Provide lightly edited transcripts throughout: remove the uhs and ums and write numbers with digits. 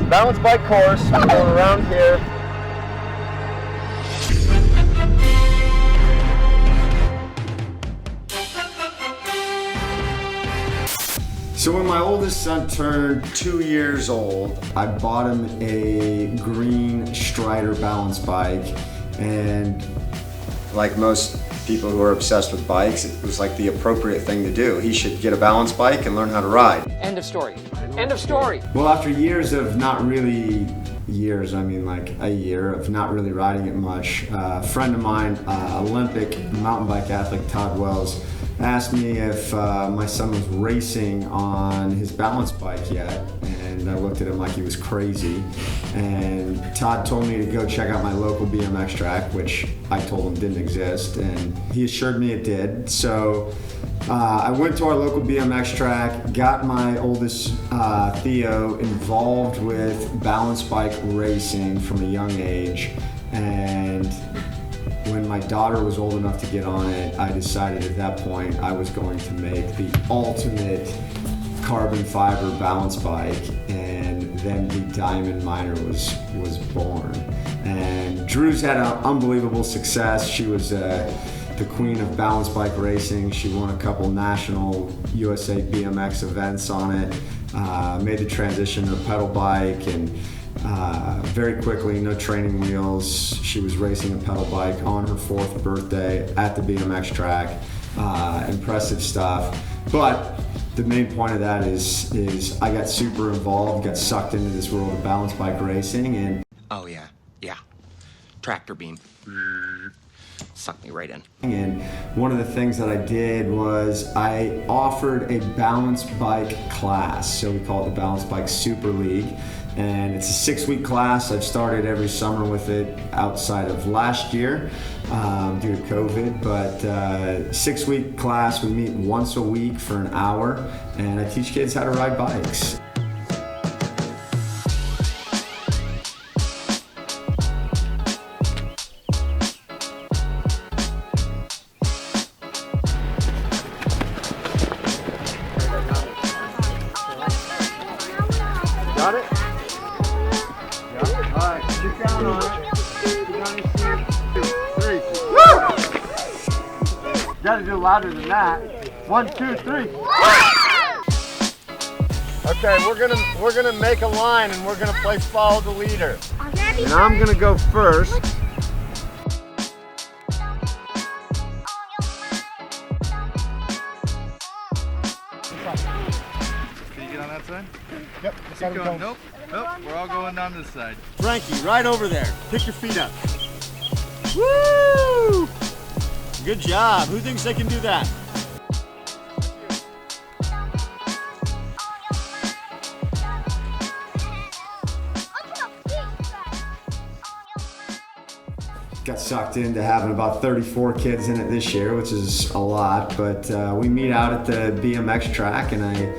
balance bike course. We're going around here. So when my oldest son turned 2 years old, I bought him a green Strider balance bike, and like most people who are obsessed with bikes, it was like the appropriate thing to do. He should get a balance bike and learn how to ride. End of story. End of story. Well, after years of not really, years, I mean like a year of not really riding it much, a friend of mine, Olympic mountain bike athlete Todd Wells, asked me if my son was racing on his balance bike yet, and I looked at him like he was crazy. And Todd told me to go check out my local BMX track, which I told him didn't exist, and he assured me it did. So I went to our local BMX track, got my oldest Theo involved with balance bike racing from a young age, and when my daughter was old enough to get on it, I decided at that point I was going to make the ultimate carbon fiber balance bike, and then the Dimond Minor was born. And Drew's had an unbelievable success. She was the queen of balance bike racing. She won a couple national USA BMX events on it, made the transition to a pedal bike, and very quickly, no training wheels, she was racing a pedal bike on her 4th birthday at the BMX track. Impressive stuff. But the main point of that is I got super involved, got sucked into this world of balance bike racing, and Oh yeah. Tractor beam. Sucked me right in. And one of the things that I did was I offered a balance bike class. So we call it the Balance Bike Super League. And it's a 6-week class. I've started every summer with it outside of last year due to COVID. But 6-week class, we meet once a week for an hour, and I teach kids how to ride bikes. Got it? All right, sit down on it. Sit down your seat. 2, 3. Woo! Gotta do louder than that. 1, 2, 3. Okay, we're gonna make a line, and we're gonna play follow the leader. And I'm gonna go first. Can you get on that side? Yep. Keep going. Nope. We're all going down this side. Frankie, right over there. Pick your feet up. Woo! Good job. Who thinks they can do that? Got sucked into having about 34 kids in it this year, which is a lot, but we meet out at the BMX track, and I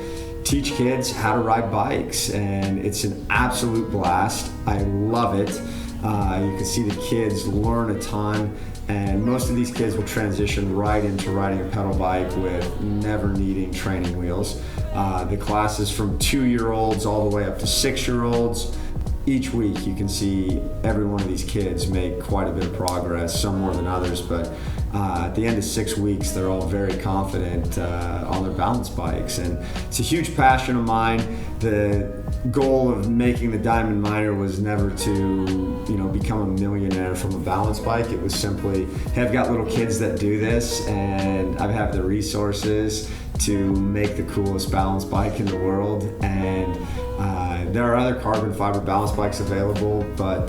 teach kids how to ride bikes, and it's an absolute blast. I love it. You can see the kids learn a ton, and most of these kids will transition right into riding a pedal bike with never needing training wheels. The class is from 2-year-olds all the way up to 6-year-olds. Each week you can see every one of these kids make quite a bit of progress, some more than others, but at the end of 6 weeks they're all very confident on their balance bikes, and it's a huge passion of mine. The goal of making the Dimond Minor was never to become a millionaire from a balance bike. It was simply, hey, I've got little kids that do this, and I have the resources to make the coolest balance bike in the world. And there are other carbon fiber balance bikes available, but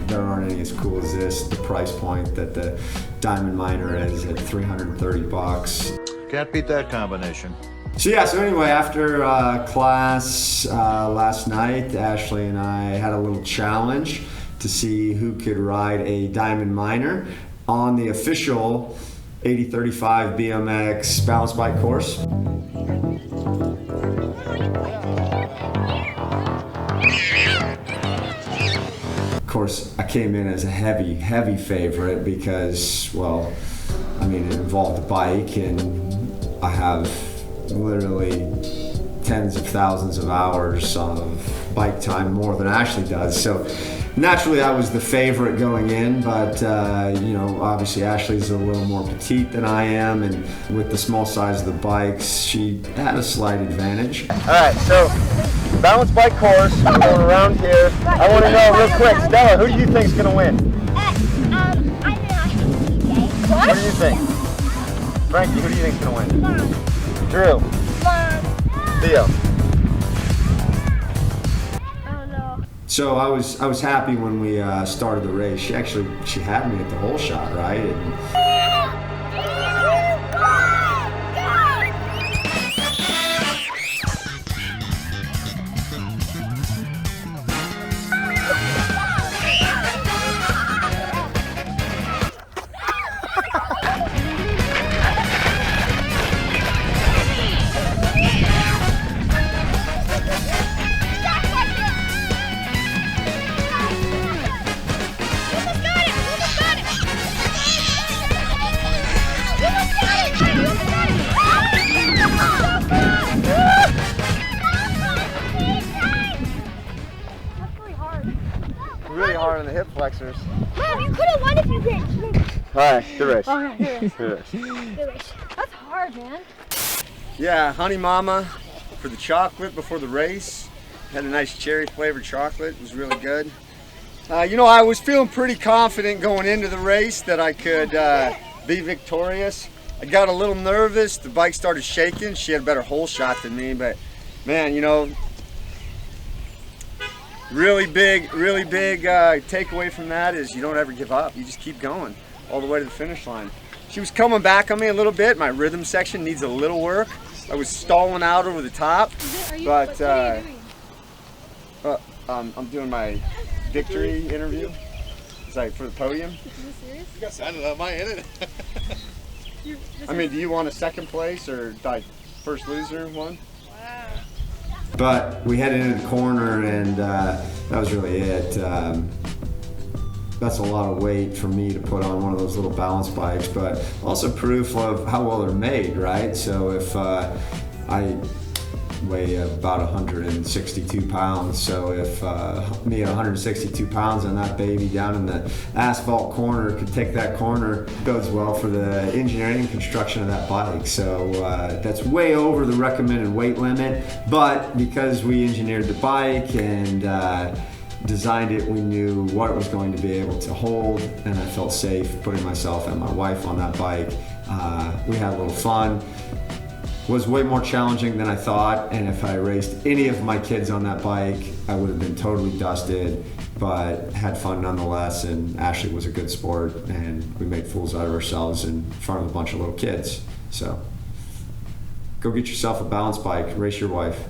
there aren't any as cool as this. The price point that the Dimond Minor is at $330. Can't beat that combination. So anyway, after class last night, Ashley and I had a little challenge to see who could ride a Dimond Minor on the official 8035 BMX balance bike course. Of course, I came in as a heavy favorite because, well, I mean, it involved a bike, and I have literally 10 tens of thousands of hours of bike time, more than Ashley does. So naturally I was the favorite going in, but you know, obviously Ashley's a little more petite than I am, and with the small size of the bikes, she had a slight advantage. All right, so balance bike course, we're going around here. I want to know real quick, Stella, who do you think's gonna win? What do you think? Frankie, who do you think's gonna win? Mom. Drew. Mom. Theo. I don't know. So I was happy when we started the race. She had me at the whole shot, right? And Really hard on the hip flexors. Mom, you could have won if you did. All right, good race. Okay, Good race. good race. That's hard, man. Yeah, Honey Mama for the chocolate before the race. Had a nice cherry flavored chocolate. It was really good. You know, I was feeling pretty confident going into the race that I could be victorious. I got a little nervous. The bike started shaking. She had a better hole shot than me, but man, you know, really big takeaway from that is you don't ever give up. You just keep going all the way to the finish line. She was coming back on me a little bit. My rhythm section needs a little work. I was stalling out over the top, but what are you doing? I'm doing my victory interview. It's like for the podium. Is this serious? You got signed up, am I in it? I mean, do you want a second place or like first loser one? but we headed into the corner, and that was really it. That's a lot of weight for me to put on one of those little balance bikes, but also proof of how well they're made, right? So if I weigh about 162 pounds, so if me at 162 pounds and that baby down in the asphalt corner could take that corner, it bodes well for the engineering and construction of that bike. So that's way over the recommended weight limit, but because we engineered the bike and designed it, we knew what it was going to be able to hold, and I felt safe putting myself and my wife on that bike. We had a little fun. Was way more challenging than I thought, and if I raced any of my kids on that bike, I would have been totally dusted, but had fun nonetheless, and Ashley was a good sport, and we made fools out of ourselves in front of a bunch of little kids. So go get yourself a balance bike, race your wife.